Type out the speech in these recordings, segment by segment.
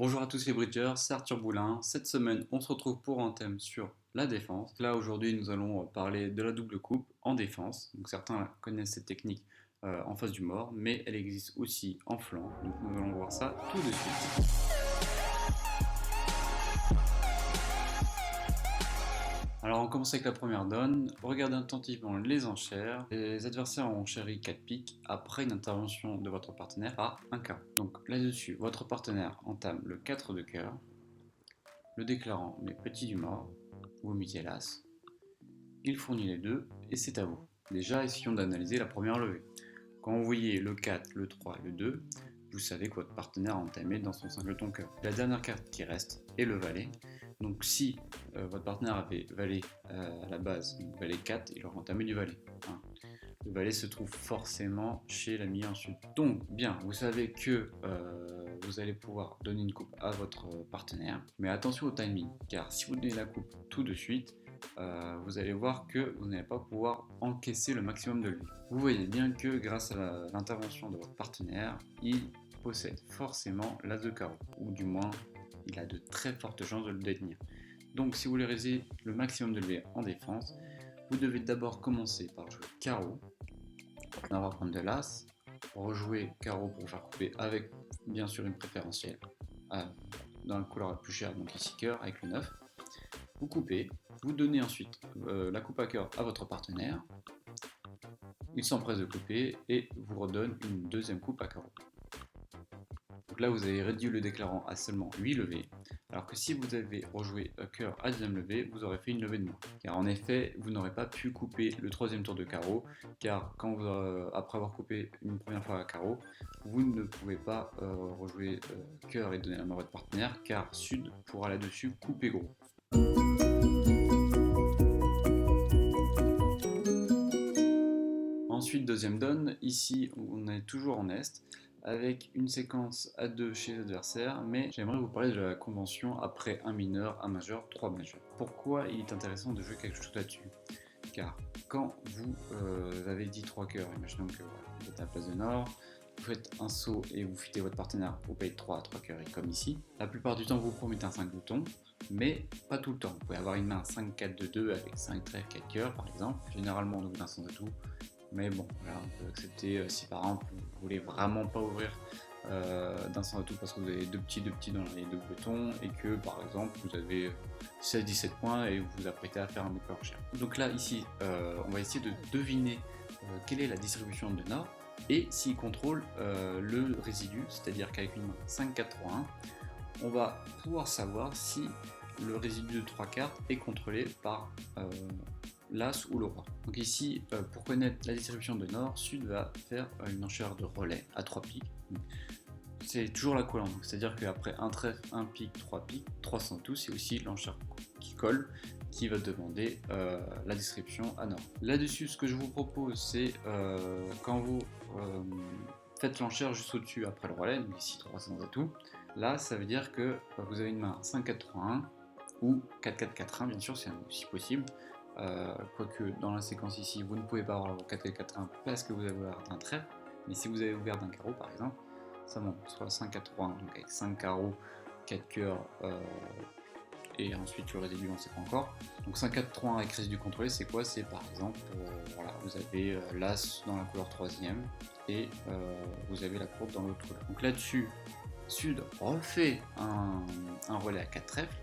Bonjour à tous les bridgers, c'est Arthur Boulin. Cette semaine, on se retrouve pour un thème sur la défense. Là, aujourd'hui, nous allons parler de la double coupe en défense. Donc, certains connaissent cette technique en face du mort, mais elle existe aussi en flanc. Donc, nous allons voir ça tout de suite. Alors, on commence avec la première donne. Regardez attentivement les enchères. Les adversaires ont enchéri 4 piques après une intervention de votre partenaire par un carreau. Donc, là-dessus, votre partenaire entame le 4 de cœur. Le déclarant met petit du mort, vous mettez l'as, il fournit les deux et c'est à vous. Déjà, essayons d'analyser la première levée. Quand vous voyez le 4, le 3 et le 2, vous savez que votre partenaire a entamé dans son singleton cœur. La dernière carte qui reste est le valet. Donc si votre partenaire avait valet à la base, donc valet 4, il aurait entamé du valet. Hein. Le valet se trouve forcément chez l'ami ensuite. Donc bien, vous savez que vous allez pouvoir donner une coupe à votre partenaire, mais attention au timing, car si vous donnez la coupe tout de suite, vous allez voir que vous n'allez pas pouvoir encaisser le maximum de lui. Vous voyez bien que grâce à l'intervention de votre partenaire, il possède forcément l'as de carreau, ou du moins il a de très fortes chances de le détenir. Donc si vous voulez réaliser le maximum de lui en défense, vous devez d'abord commencer par jouer carreau, on va prendre de l'as, rejouer carreau pour faire couper avec bien sûr une préférentielle dans la couleur la plus chère, donc ici cœur avec le 9. Vous coupez, vous donnez ensuite la coupe à cœur à votre partenaire, il s'empresse de couper et vous redonne une deuxième coupe à carreau. Donc là vous avez réduit le déclarant à seulement 8 levées, alors que si vous avez rejoué cœur à deuxième levée, vous aurez fait une levée de moins. Car en effet, vous n'aurez pas pu couper le troisième tour de carreau, car quand vous, après avoir coupé une première fois à carreau, vous ne pouvez pas rejouer cœur et donner la main à votre partenaire, car sud pourra là-dessus couper gros. Ensuite, deuxième donne, ici on est toujours en Est, avec une séquence à 2 chez l'adversaire, mais j'aimerais vous parler de la convention après un mineur, un majeur, 3 majeurs. Pourquoi il est intéressant de jouer quelque chose là-dessus? Car quand vous avez dit 3 cœurs, imaginons que vous êtes à la place de Nord, vous faites un saut et vous fitez votre partenaire, vous payez 3 à 3 cœurs, et comme ici, la plupart du temps vous promettez un 5 boutons, mais pas tout le temps. Vous pouvez avoir une main 5-4 de 2 avec 5 trèfles, 4 cœurs par exemple. Généralement on ouvre d'un sens à tout. Mais bon, voilà, on peut accepter si par exemple vous voulez vraiment pas ouvrir d'un sens à tout parce que vous avez deux petits dans les deux boutons et que par exemple vous avez 16-17 points et vous vous apprêtez à faire un décor cher. Donc là ici on va essayer de deviner quelle est la distribution de Nord et s'il contrôle le résidu, c'est-à-dire qu'avec une main 5-4-3-1, on va pouvoir savoir si le résidu de 3 cartes est contrôlé par l'As ou le Roi. Donc ici, pour connaître la distribution de Nord, Sud va faire une enchère de relais à 3 piques. C'est toujours la collante, c'est-à-dire qu'après un trèfle, un pique, 3 piques, 300 tous, c'est aussi l'enchère qui colle qui va demander la distribution à Nord. Là-dessus, ce que je vous propose, c'est quand vous faites l'enchère juste au-dessus après le relais, donc ici 300 atouts, là ça veut dire que vous avez une main 5-4-3-1 ou 4-4-4-1, bien sûr, c'est aussi possible. Quoique dans la séquence ici, vous ne pouvez pas avoir 4-4-1 parce que vous avez ouvert un trèfle, mais si vous avez ouvert d'un carreau par exemple, ça monte soit 5-4-3-1, donc avec 5 carreaux, 4 cœurs, et ensuite le résidu on ne sait pas encore. Donc 5-4-3-1 avec résidu contrôlé, c'est quoi? C'est par exemple, voilà, vous avez l'As dans la couleur 3ème et vous avez la courbe dans l'autre couleur. Donc là-dessus, Sud refait un relais à 4 trèfles,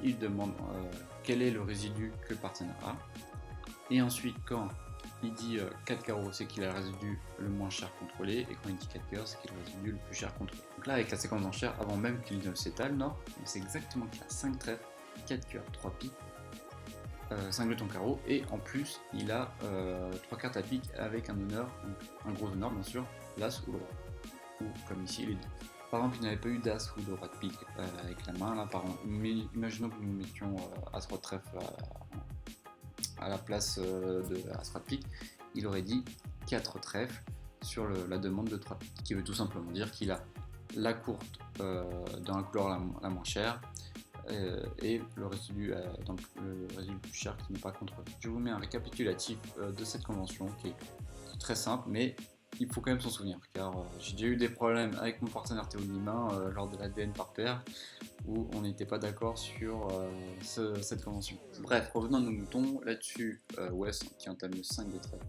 il demande quel est le résidu que le partenaire a, et ensuite quand il dit 4 carreaux, c'est qu'il a le résidu le moins cher contrôlé, et quand il dit 4 cœurs, c'est qu'il a le résidu le plus cher contrôlé. Donc là, avec la séquence d'enchères, avant même qu'il ne s'étale, Nord, c'est exactement qu'il a 5 trèfles, 4 cœurs, 3 piques, 5 jetons carreaux, et en plus, il a 3 cartes à pique avec un honneur, donc un gros honneur bien sûr, l'As ou le Roi, ou comme ici, les deux. Par exemple, il n'avait pas eu d'As ou de Roi de pique avec la main, là par exemple, imaginons que nous mettions As Roi de trèfle à la place de As Roi de pique, il aurait dit 4 trèfles sur la demande de 3 piques, qui veut tout simplement dire qu'il a la courte dans la couleur la moins chère, et le résidu, donc le résidu plus cher qui n'est pas contrôlé. Je vous mets un récapitulatif de cette convention qui est très simple, mais il faut quand même s'en souvenir, car j'ai déjà eu des problèmes avec mon partenaire Théo Limin lors de l'ADN par paire, où on n'était pas d'accord sur cette convention. Bref, revenons à nos moutons, là-dessus, Wes, qui entame le 5 de trèfle,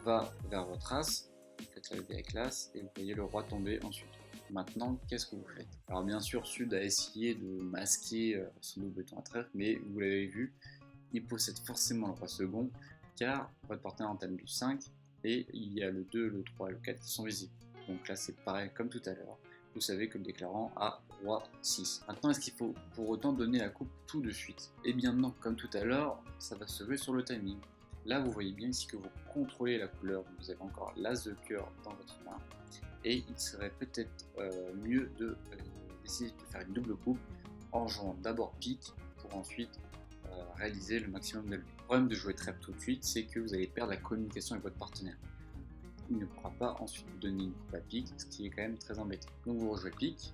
va vers votre as, faites la levée avec l'as, et vous voyez le roi tomber ensuite. Maintenant, qu'est-ce que vous faites? Alors bien sûr, Sud a essayé de masquer son double ton à trèfle, mais vous l'avez vu, il possède forcément le roi second, car votre partenaire entame du 5, et il y a le 2, le 3 et le 4 qui sont visibles. Donc là c'est pareil comme tout à l'heure, vous savez que le déclarant a roi 6. Maintenant, est-ce qu'il faut pour autant donner la coupe tout de suite? Eh bien non, comme tout à l'heure, ça va se jouer sur le timing. Là vous voyez bien ici que vous contrôlez la couleur, vous avez encore l'as de cœur dans votre main, et il serait peut-être mieux d'essayer de faire une double coupe en jouant d'abord pique pour ensuite réaliser le maximum de levée. Le problème de jouer trèfle tout de suite, c'est que vous allez perdre la communication avec votre partenaire. Il ne pourra pas ensuite vous donner une coupe à pique, ce qui est quand même très embêtant. Donc vous rejouez pique.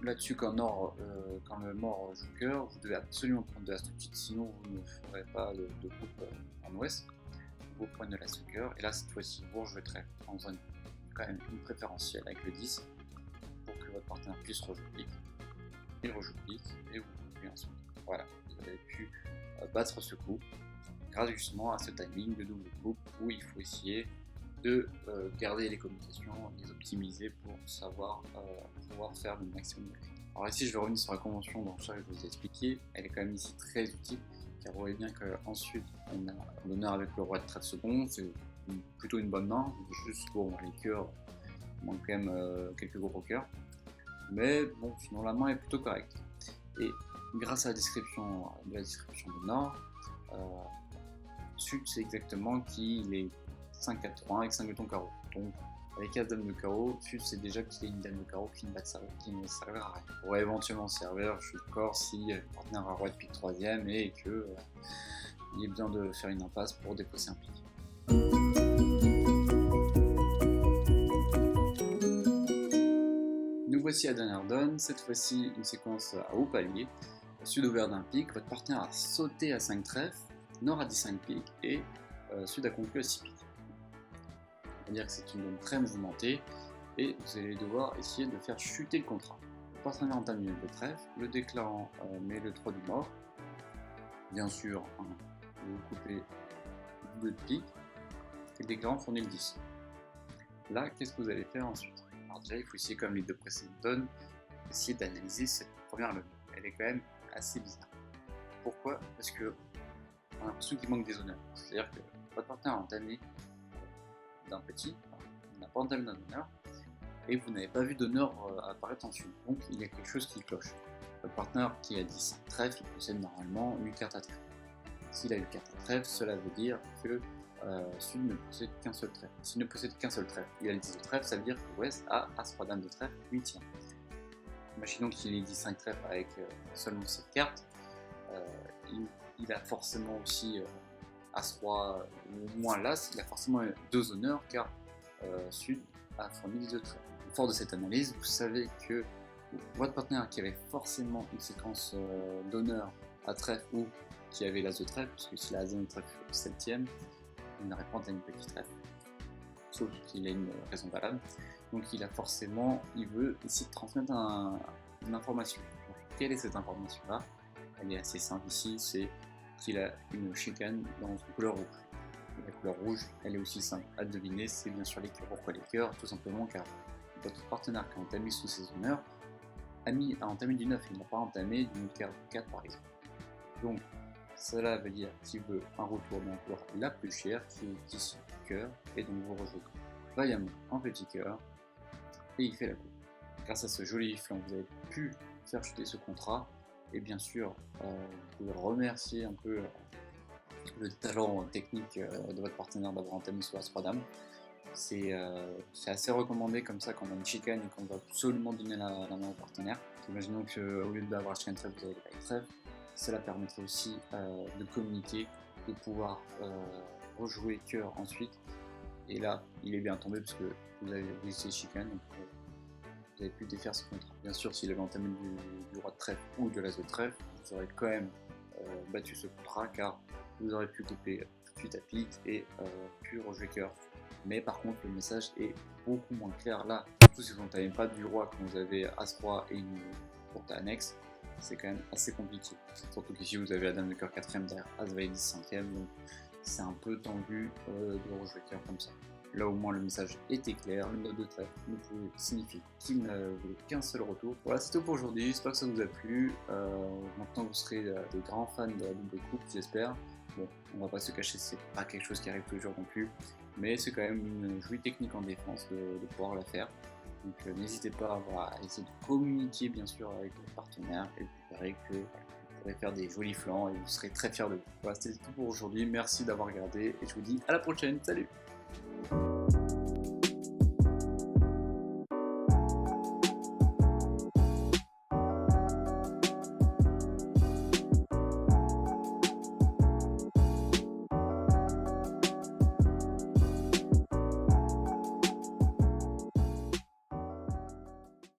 Là-dessus, quand le mort joue cœur, vous devez absolument prendre de l'as tout de suite, sinon vous ne ferez pas de coupe en ouest. Vous prenez de l'as de cœur, et là cette fois-ci vous rejouez trèfle en zone quand même une préférentielle avec le 10 pour que votre partenaire puisse rejouer pique. Il rejoue pique et vous jouez ensuite. Voilà, vous avez pu battre ce coup grâce justement à ce timing de double coupe où il faut essayer de garder les communications, les optimiser pour savoir pouvoir faire le maximum de choses. Alors ici je vais revenir sur la convention dont je vous ai expliqué, elle est quand même ici très utile car vous voyez bien qu'ensuite on a l'honneur avec le roi de trèfle second, c'est plutôt une bonne main, juste bon les cœurs, il manque quand même quelques gros cœurs, mais bon sinon la main est plutôt correcte. Et grâce à la description de Nord, Sud c'est exactement qu'il est 5-4-3-1 avec 5 jetons carreau. Donc avec As dame de carreau, Sud c'est déjà qu'il a une dame de carreau qui ne servira à rien. On pourrait éventuellement servir, je suis d'accord, si le partenaire a roi de pique 3ème et que il est besoin de faire une impasse pour déposer un pique. Nous voici à dernière donne, cette fois-ci une séquence à haut palier. Sud ouvert d'un pique, votre partenaire a sauté à 5 trèfles, Nord a dit 5 piques et Sud a conclu à 6 piques. On va dire que c'est une donne très mouvementée et vous allez devoir essayer de faire chuter le contrat. Le partenaire entame une de trèfle, le déclarant met le 3 du mort. Bien sûr, vous coupez 2 de pique et le déclarant fournit le 10. Là, qu'est-ce que vous allez faire ensuite? Alors déjà, il faut essayer, comme les deux précédentes donnes, essayer d'analyser cette première levée. Elle est quand même assez bizarre. Pourquoi? Parce que on a l'impression qu'il manque des honneurs. C'est-à-dire que votre partenaire a entamé d'un petit, il n'a pas entamé d'un honneur, et vous n'avez pas vu d'honneur apparaître ensuite. Donc il y a quelque chose qui cloche. Votre partenaire qui a 10 trèfles, il possède normalement 8 cartes à trèfle. S'il a 8 cartes à trèfle, cela veut dire que Sud ne possède qu'un seul trèfle. S'il ne possède qu'un seul trèfle, il a le 10 de trèfle, ça veut dire que West a As-Roi Dame de trèfle 8ème. Imaginons qu'il ait 10-5 trèfles avec seulement cette carte. Il a forcément aussi As-Roi ou moins l'As, il a forcément 2 honneurs car Sud a fourni 2 trèfles. Au fort de cette analyse, vous savez que votre partenaire qui avait forcément une séquence d'honneur à trèfle ou qui avait l'As de trèfle, parce que s'il a As de trèfle 7ème, il n'aurait pas entamé une petite trèfle, sauf qu'il a une raison valable. Donc il veut essayer de transmettre une information. Donc, quelle est cette information-là? Elle est assez simple ici, c'est qu'il a une chicane dans une couleur rouge. Et la couleur rouge, elle est aussi simple à deviner, c'est bien sûr les cœurs. Pourquoi les cœurs? Tout simplement car votre partenaire qui a entamé sous ses honneurs a entamé du 9, il n'a pas entamé d'une carte 4 par exemple. Donc cela veut dire qu'il veut un retour dans la couleur la plus chère, qui est ici cœur, et donc vous rejouez vaillamment en petit cœur, et il fait la coupe. Grâce à ce joli flanc, vous avez pu faire chuter ce contrat, et bien sûr, vous pouvez remercier un peu le talent technique de votre partenaire d'avoir entamé sur As-Roi Dame. C'est assez recommandé comme ça quand on a une chicane et qu'on va absolument donner la main au partenaire. Imaginons qu'au lieu d'avoir chicane trèfle, vous avez pas de trèfle. Cela permettrait aussi de communiquer, de pouvoir rejouer cœur ensuite. Et là, il est bien tombé parce que vous avez laissé chicane, donc vous avez pu défaire ce contrat. Bien sûr, s'il avait entamé du roi de trèfle ou de l'as de trèfle, vous aurez quand même battu ce contrat car vous aurez pu couper tout de suite à pique et pur jouer cœur. Mais par contre, le message est beaucoup moins clair là. Surtout si vous n'avez pas du roi, quand vous avez As-Roi et une courte annexe, c'est quand même assez compliqué. Surtout qu'ici vous avez la dame de cœur 4ème derrière As-Vaïdis 5ème, donc c'est un peu tendu de rejouer cœur comme ça. Là au moins le message était clair, le note de trèfle ne pouvait signifier qu'il ne voulait qu'un seul retour. Voilà, c'est tout pour aujourd'hui, j'espère que ça vous a plu. Maintenant vous serez des grands fans de la double coupe, j'espère. Bon, on va pas se cacher, c'est pas quelque chose qui arrive toujours non plus, mais c'est quand même une jolie technique en défense de pouvoir la faire. Donc n'hésitez pas à essayer de communiquer bien sûr avec vos partenaires et vous verrez que vous pourrez faire des jolis flancs et vous serez très fiers de vous. Voilà, c'était tout pour aujourd'hui, merci d'avoir regardé et je vous dis à la prochaine, salut!